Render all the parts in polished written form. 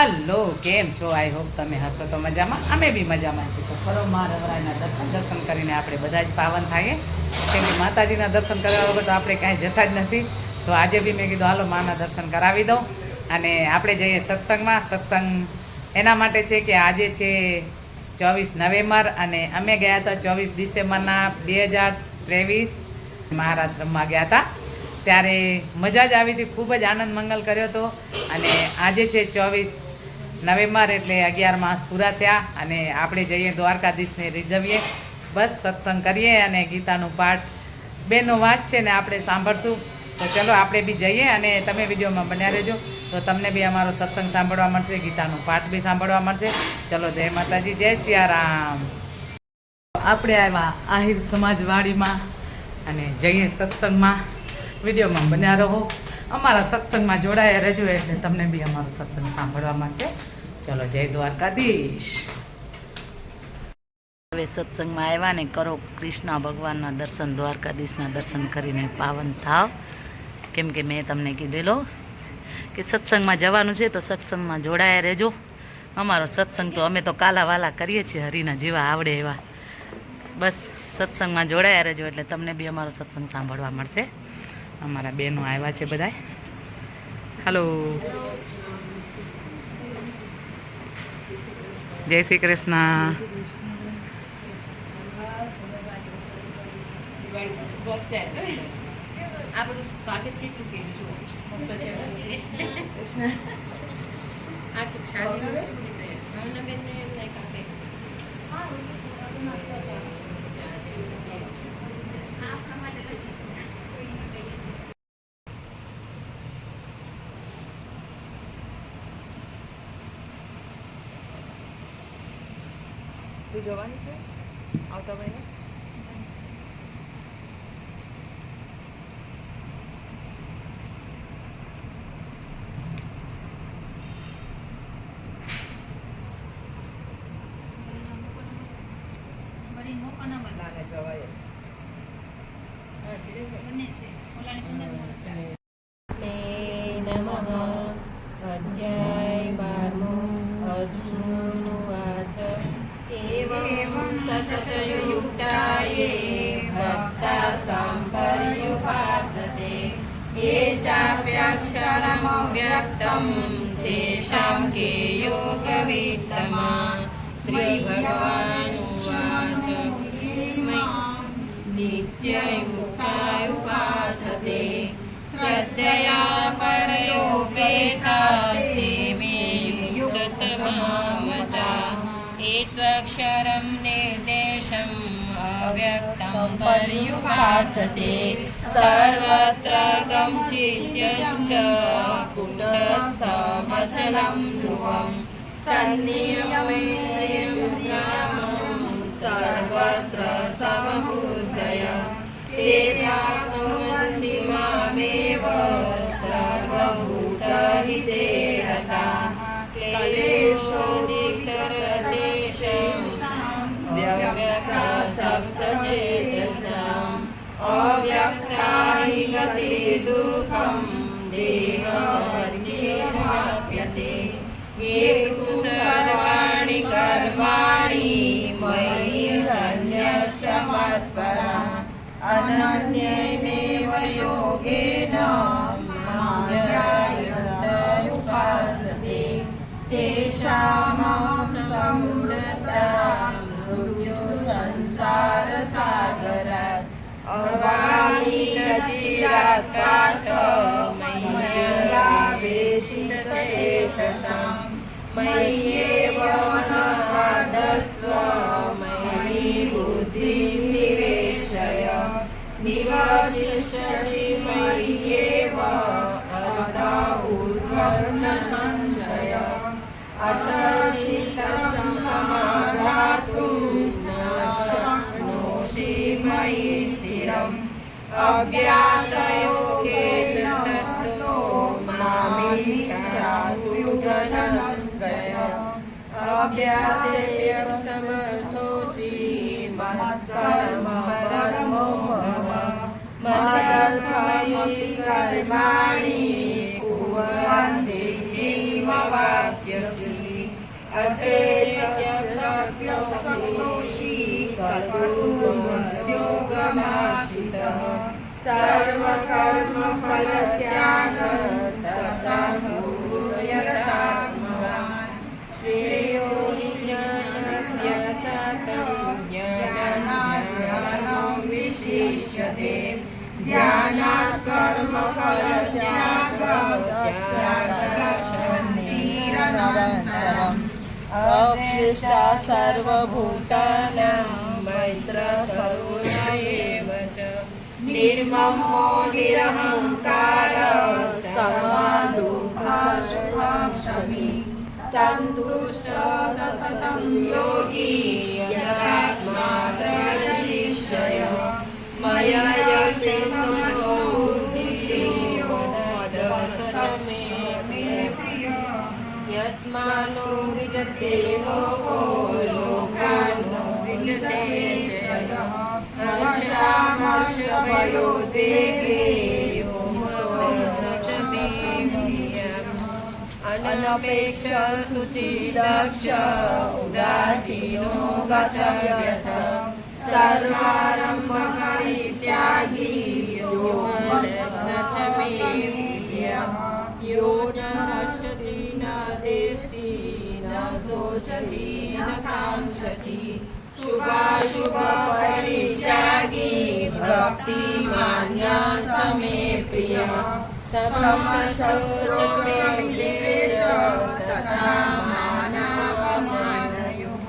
હાલો, કેમ છો? I hope તમે હશો તો મજામાં. અમે બી મજામાં છીએ. તો ખરો રવરાયના દર્શન કરીને આપણે બધા જ પાવન થઈએ, કેમ કે માતાજીના દર્શન કરવા વગર તો આપણે કાંઈ જતા જ નથી. તો આજે બી મેં કીધું હાલો માના દર્શન કરાવી દઉં અને આપણે જઈએ સત્સંગમાં. સત્સંગ એના માટે છે કે આજે છે 24 નવેમ્બર અને અમે ગયા હતા 24 ડિસેમ્બરના 2023 મહારાષ્ટ્રમાં ગયા હતા. ત્યારે મજા જ આવી હતી, ખૂબ જ આનંદ મંગલ કર્યો હતો. અને આજે છે 24 નવેમ્બર એટલે 11 માસ પૂરા થયા અને આપણે જઈએ દ્વારકાધીશને રીઝવીએ, બસ સત્સંગ કરીએ અને ગીતાનું પાઠ બેનો વાંચશે ને આપણે સાંભળશું. તો ચલો આપણે બી જઈએ અને તમે વિડીયોમાં બન્યા રહેજો, તો તમને બી અમારો સત્સંગ સાંભળવા મળશે, ગીતાનું પાઠ બી સાંભળવા મળશે. ચલો, જય માતાજી, જય સિયારામ. આપણે આવ્યા આહિર સમાજવાડીમાં અને જઈએ સત્સંગમાં. વિડીયોમાં બન્યા રહો, અમારા સત્સંગમાં જોડાયા રહેજો એટલે તમને બી અમારો સત્સંગ સાંભળવા મળશે. ચલો, જય દ્વારકાધીશ. હવે સત્સંગમાં આવ્યા ને કરો કૃષ્ણ ભગવાનના દર્શન, દ્વારકાધીશના દર્શન કરીને પાવન થાવ. કેમ કે મેં તમને કીધેલો કે સત્સંગમાં જવાનું છે, તો સત્સંગમાં જોડાયા રહેજો. અમારો સત્સંગ તો અમે તો કાલાવાલા કરીએ છીએ, હરીના જેવા આવડે એવા. બસ સત્સંગમાં જોડાયા રહેજો એટલે તમને બી અમારો સત્સંગ સાંભળવા મળશે. અમારા બહેનો આવ્યા છે બધા. હલો, જય શ્રી કૃષ્ણ. આપણું સ્વાગત કેટલું કર્યું જો મસ્ત છે. આ કે શાદીનું છે ભાવનાબેન ને એમને કાકે તું જવાની છે આવતા મહિને? અધ્યાય 12 અર્જુનોવાચ એવં સતતયુક્તાયે ભક્તા સંપર્યુપાસતે ये चाप्यक्षरमव्यक्तं तेषां के योगवित्तमा श्रीभगवानुवाच नित्ययुक्ता उपासते श्रद्धया परयोपेतास्ते मे युक्ततमा मता एत्वक्षरं निर्देशम् अव्यक्तं पर्युपासते सर्वत्र गमचित्यञ्च कूटस्थमचलं ध्रुवं सन्नियमेन्द्रियं सर्वत्र समबुद्धय ते प्राप्नुवन्ति मामेव सर्वभूतहिते रताः क्लेशोऽधिकरतेषां व्यक्तसप्तचेतसाम् अव्यक्ता हि गतिर्दुःखं देहवद्येवाप्यते ये तु सर्वाणि कर्माणि मयि सन्न्यस्य मत्परा अनन्येनैव योगेन मां ध्यायन्तः उपासते तेषामहं समुद्धृतां संसारसागरात् अवाहितचिरात् पार्थ मय्यावेशितचेतसां मय्येव मनःपादस्व मयि बुद्धिं निवेशय निवसिष्यसि मय्येव अत ऊर्ध्वं न संशय अथ चित्तं समाधातुं न शक्नोषि मयि स्थिरम् अभ्यासयोगेन ततो मामिच्छातु धनञ्जय अभ्यासेऽप्यसमर्थोऽसि मत्कर्म परमो भव मदर्थमपि कर्माणि कुर्वन्ति किं कर्मवाप्स्यसि अथेत्यशक्तोषि कर्तुमुद्योगमाश्रितः सर्वकर्मफलत्याग तत्तद्भूयतात्मवान् श्रेयो हि ज्ञानस्य साधनं ज्ञानात् विशिष्यते ध्यानात् कर्मफलत्यागस्त्यागनिरन्तरम् अक्लिष्टा सर्वभूतानां मैत्रकरुणा एव च निर्ममो निरहङ्कारः समदुःखसुखक्षमी सन्तुष्टः सततं योगी यदात्मा दृढनिश्चयः मया यत्प्रणो बुद्धिर्यो स च मे प्रियः यस्मानो द्विजते लोको लोकानो द्विजते च यः हर्षामर्षभयोद्वेगे यो मुक्तो स च मे प्रियः अनपेक्ष शुचिदक्ष उदासीनो गतव्यथः सर्वारम्भ परित्यागी यो स च मे प्रियः यो न नश्यति न देष्टि न शोचति न काङ्क्षति शुभाशुभ परित्यागी भक्तिमान्यः स मे प्रियः समशस्त्रो च मित्रे च तथा मानापमानयोः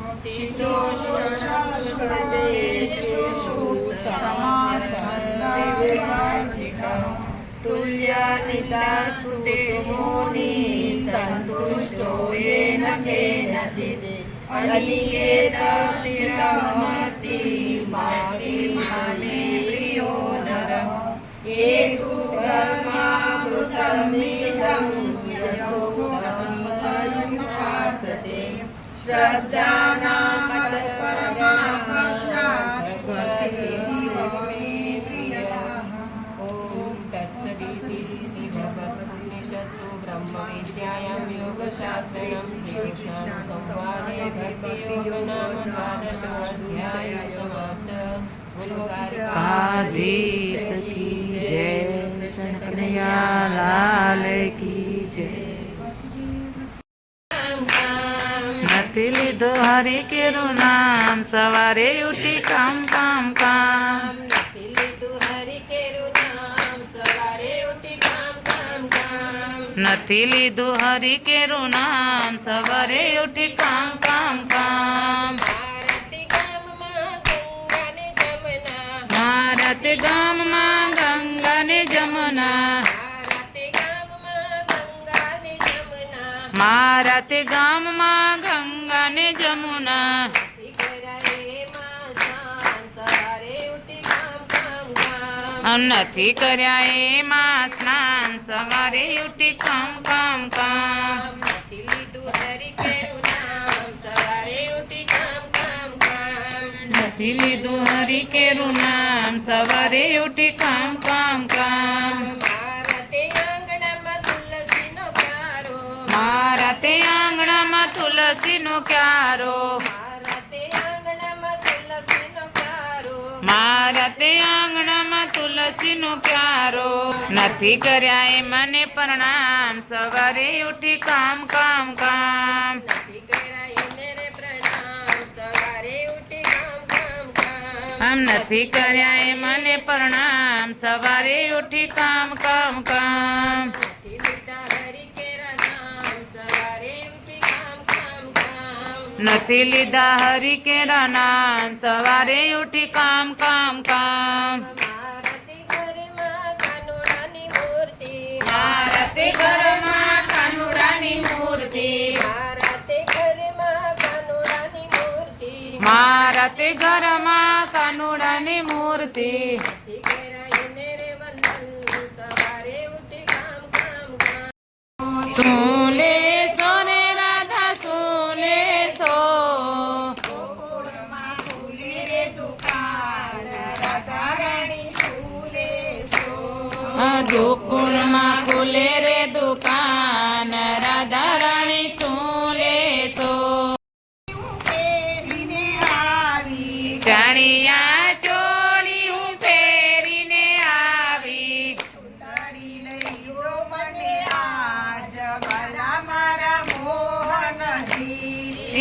शीतोष्णसुखदेशेषु समासविवर्जितः तुल्यानितास्तुते मुनि सन्तुष्टो येन केनचित् अनिकेत स्थिरमति माने प्रियो नरः ये तु धर्मामृतमिदं यथोक्तमुपासते श्रद्धानामतपरमात्मस्तुतिर्भवति ब्रह्मविद्यायां योगशास्त्रं श्रीकृष्णसंवादे गद्ययोगो नाम द्वादशोऽध्यायः समाप्तः। बोलो द्वारकाधीश की जय, कृष्ण कन्हैया लाल की जय। નથી લીધો હરિ કેરું નામ સવારે ઉઠી કામ કામ કામ નથી લીધું હરિ કેરું નામ સવારે ઉઠી કામ કામ કામ નથી લીધું હરિ કેરું નામ સવારે ઉઠી કામ કામ કામ ભારતી ગામમાં ગંગાને જમના મારા ગામમાં ગંગા ને જમના ભારતી ગામમાં ગંગાને જમના મારા તે ગામમાં ગંગા ને જમુના નથી કરાય એમાં સ્નાન સવારે ઉઠી કામ કામ કામ નથી કર્યા એમાં સ્નાન સવારે ઉઠી કામ કામ કામ નથી લીધું હરિ કેરું નામ સવારે ઉઠી કામ કામ કામ નથી લીધું હરિ કેરું નામ સવારે ઉઠી કામ કામ કામ મારા તે આંગણામાં તુલસીનો ક્યારો મારા તે આંગણામાં તુલસીનો ક્યારો મારા તે આંગણામાં તુલસીનો ક્યારો મારા તે આંગણામાં તુલસીનો ક્યારો નથી કર્યા એ મને પ્રણામ સવારે ઉઠી કામ કામ કામ નથી કરાય એને રે પ્રણામ સવારે ઉઠી કામ કામ કામ આમ નથી કર્યા એ મને પ્રણામ સવારે ઉઠી કામ કામ કામ નથી લીધા હરિ કેરા નામ સવારે ઉઠી કામ કામ કામ નથી લીધા હરિ કેરા નામ સવારે ઉઠી કામ કામ કામ મારા તે ઘરમાં કાનુડાની મૂર્તિ મારા તે ઘરમાં કાનુડાની મૂર્તિ મારા તે ઘરમાં મારા તે ઘરમાં કાનુડાની કાનુડાની મૂર્તિ મૂર્તિ નથી કરાય એને રે વંદન સવારે ઉઠી કામ કામ કામ શું લેશો ને રાધા શું લેશો ગોકુળમાં ખુલી રે દુકાન રાધા રાણી શું લેશો ગોકુળમાં ખુલે રે દુકાન રાધા રાણી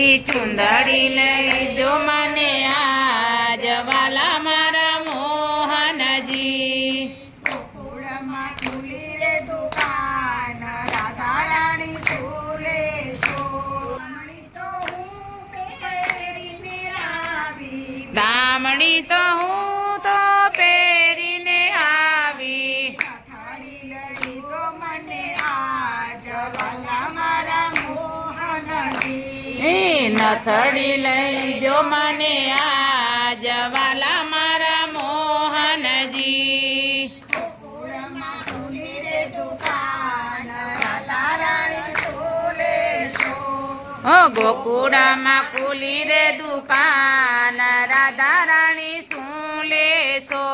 ઈ ચુંદડી લઈ દો મને આજ વાલા મારા મોહનજી. ગોકુળમાં ખુલી રે દુકાન રાધા રાણી સુલે સો. દામણી તો હું પહેરીને આવી. દામણી તો હું તો પહેરીને આવી. નથાડી લઈ દો મને આજ વાલા મારા મોહનજી. એ નથડી લઈ દો મને આજ વાલા મારા મોહનજી. ગોકુળમાં ખુલી રે દુકાન રાધા રાણી સુલે સો. ઓ ગોકુળમાં ખુલી રે દુકાન રાધા રાણી શું લેશો.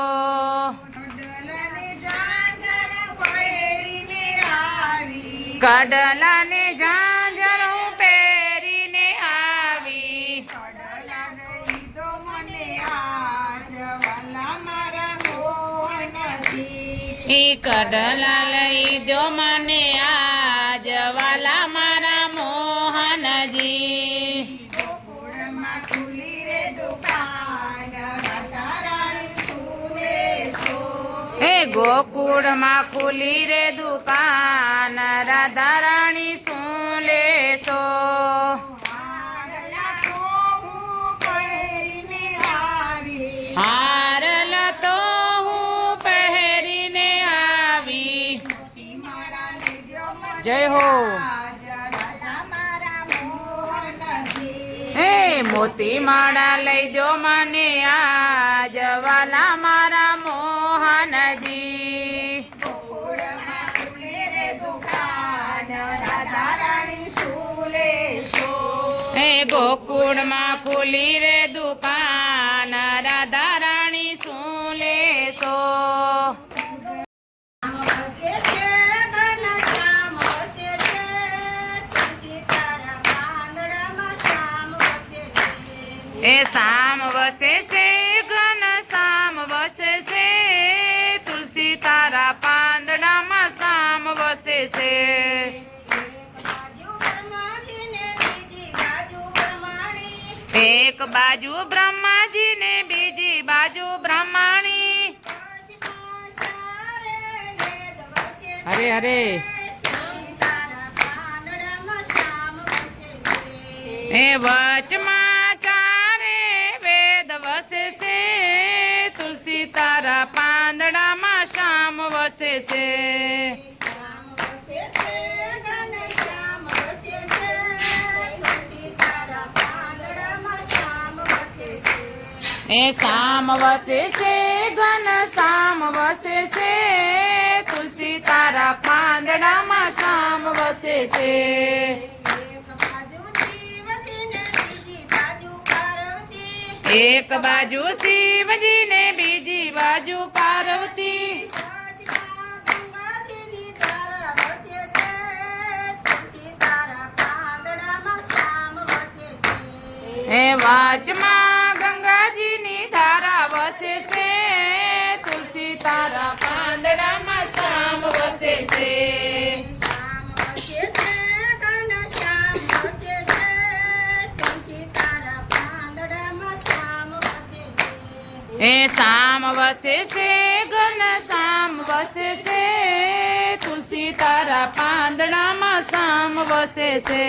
કડલને ઝાંઝર પહેરીને આવી. કડલાને ઝાંઝર હું પહેરીને આવી. કડલા દઈ દો મને આજ વાલા મારા મોહનજી. ઈ કડલા લઈ દો મને આજ વાલા મારા મોહનજી. ગોકુળમાં ખુલી રે દુકાન રાધા રાણી સુલે સો. એ ગોકુળમાં ખુલી રે દુકાન રાધા રાણી શું લેશો. હારલા તો હું પહેરીને આવી. હારલ તો હું પહેરીને આવી. મોતી માળા લઈ દ્યો મને જય હો. આજ રાધા મારા મોહનજી. એ મોતી માળા લઈ દો મને આજ વાલા મારા મોહનજી. ગોકુળમાં ખુલી રે દુકાન રાધા રાણી સુલે સો. એ ગોકુળમાં ખુલી રે દુકાન રાધા રાણી શું લેશો. વસે છે ઘનશ્યામ વસે છે. તુલસી તારા પાંદડામાં શ્યામ વસે છે. એ સામ વસે છે ઘન સામ વસે છે. તુલસી તારા પાંદડામાં સામ વસે છે. એક બાજુ બ્રહ્માજી ને બીજી એક બાજુ બ્રહ્માજી ને બીજી બાજુ બાજુ બ્રહ્માણી. વચમાં ચારે વેદ વસે છે. હરે હરે. તુલસી તારા પાંદડામાં શ્યામ વસે છે. એ વચમાં ચારે વેદ વસે છે. તુલસી તારા પાંદડામાં શ્યામ વસે છે. શ્યામ વસે છે ઘનશ્યામ વસે છે. તુલસી તારા પાંદડામાં શ્યામ વસે છે. એ શામ વસે છે ઘન શામ વસે છે. તુલસી તારા પાંદડામાં શામ વસે છે. એક બાજુ શિવજી ને બીજી બાજુ પાર્વતી. એક બાજુ શિવજી ને બીજી બાજુ પાર્વતી. ગંગાજીની ધારા વસે છે. તુલસી તારા પાંદડામાં શ્યામ વસે છે. એ વાચમાં ગંગાજીની ધારા વસે છે. તુલસી તારા પાંદડામાં શામ વસે છે. શ્યામ વસે છે ઘનશ્યામ વસે છે. તુલસી તારા પાંદડામાં શ્યામ વસે છે. એ શામ વસે છે ઘન શામ વસે છે. તુલસી તારા પાંદડામાં શામ વસે છે.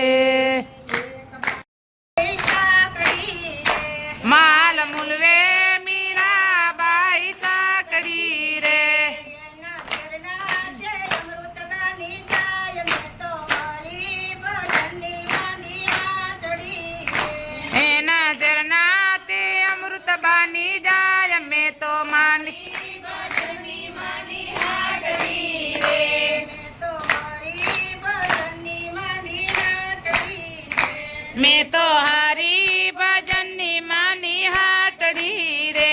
માલ મુલવે મીરાબાઈ સાકડી રે. એના ઝરણા તે અમૃત બાની જાય મેં તો માની. મેં તો હારી ભજનની માની હાટડી રે.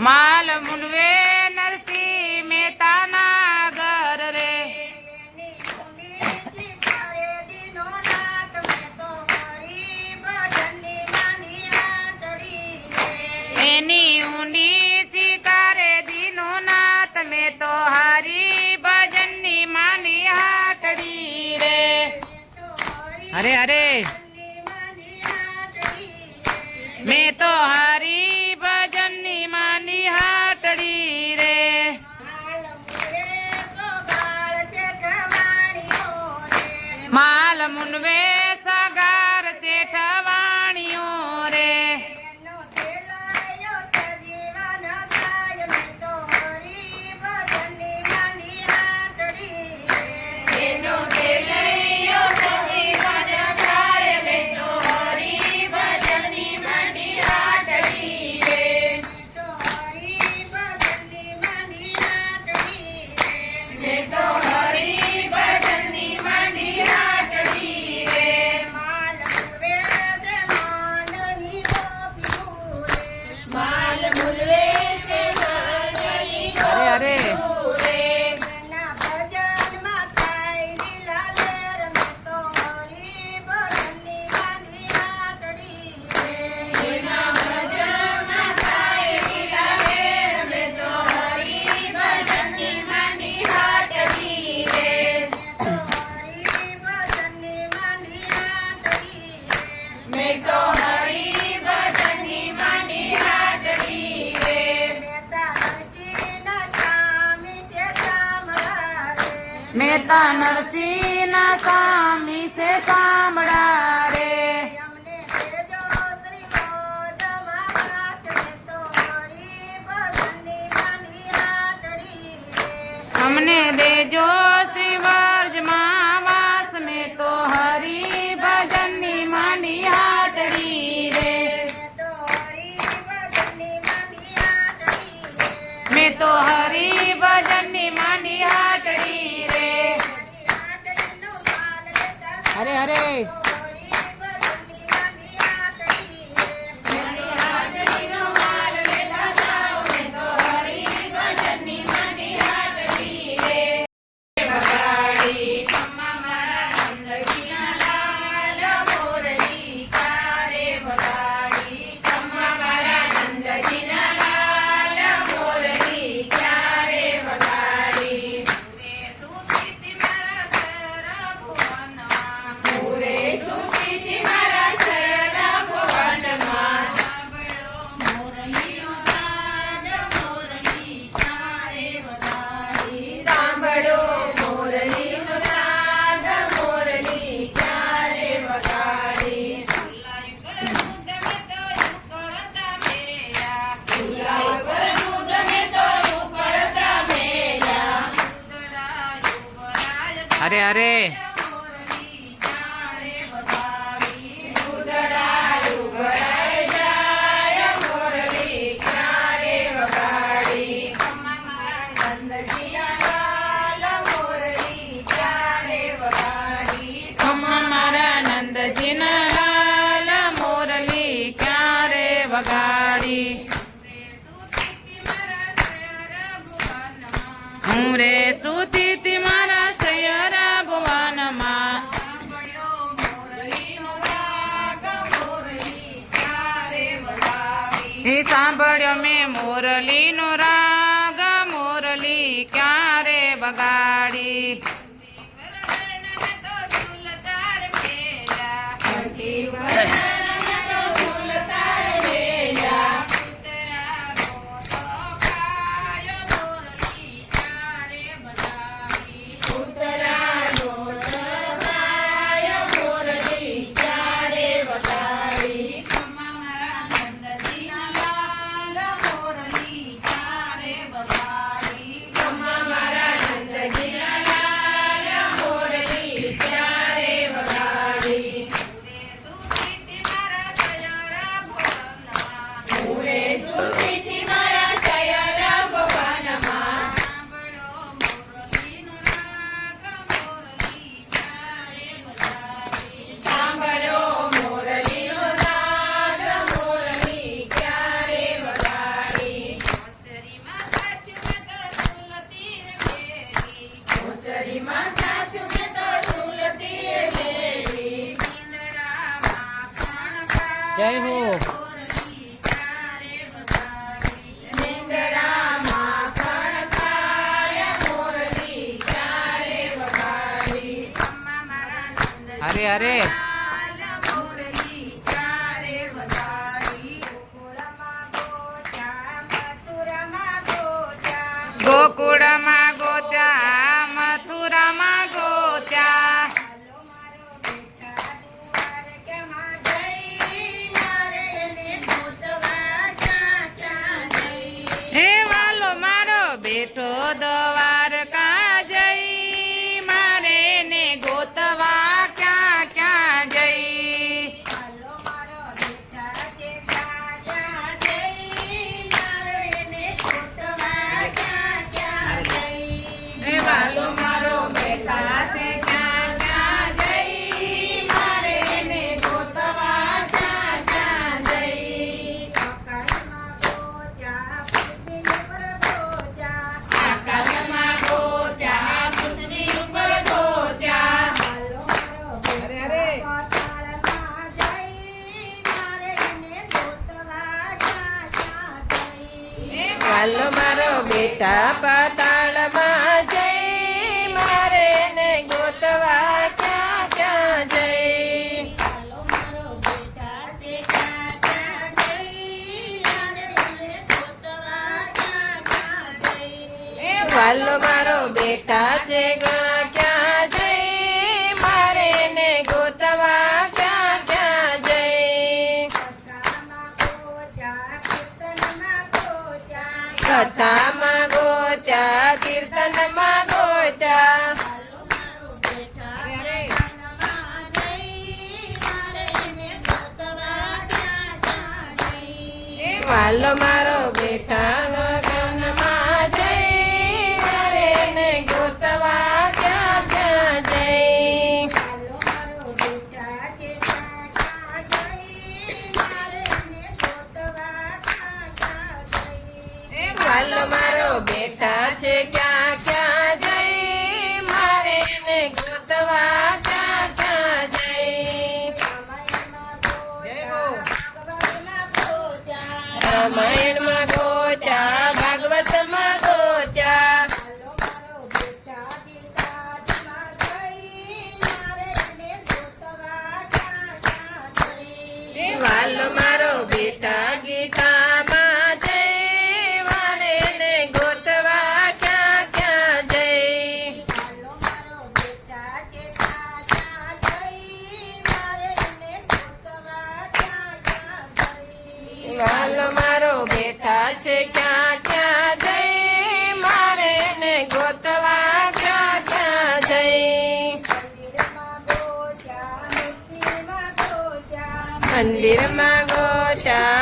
માલ મુનવે નરસિંહ મહેતાના ઘર રે. એની ઊંડી શિકારે દીનો નાથ મેં તો હારી ભજનની માની હાટ અરે અરે મેં તો હરી ભજનની માની હાટડી રે માલ મુનવે સગાર શેઠવાણીઓ રે અરે મેતા નરસિંહના સ્વામી સે સાંભળા રે અમને દેજો શ્રી વર્જમાં વાસ મેં તો હરી ભજનની માંડી હાટડી રે મેં તો હરી ભજનની માંડી હાટડી રે અરે અરે અરે અરે મારા નંદજીના લાલ મોરલી ક્યારે વગાડી હું રે સુતી મારા સયરા ભુવનમાં એ સાંભળ્યો મેં મોરલીનો રાગ મોરલી ક્યારે વગાડી જય હો અરે અરે બેઠા પાતાળમાં જઈ મારે ને ગોતવા ક્યાં ક્યાં જઈ હાલો મારો બેટા છે ક્યાં ક્યાં જઈ મારે એને ગોતવા ક્યાં ક્યાં જઈ વાલો મારો બેટા છે ક્યાં જઈ મારે ને ગોતવા ક્યાં ક્યાં જઈ કથામાં ગોત્યા કીર્તનમાં ગોત્યા કથામાં ગોત્યા કીર્તનમાં ગોત્યા વાલો મારો બેટા ગગનમાં જઈ મારે ને ગોતવા ક્યાં ક્યાં જઈ વાલો મારો બેટા છે ક્યાં ક્યાં જઈ મારે ને ગોતવા ક્યાં ક્યાં જઈ રામાયણમાં ગોત્યા ભાગવતમાં ગોત્યા વાલો મારો બેટા ગીતામાં જઈ મારે ને ગોતવા ક્યાં ક્યાં જઈ વાલો મારો બેટા છે ક્યાં ક્યાં જઈ મારે ને ગોતવા ક્યાં ક્યાં જઈ મંદિરમાં ગોત્યા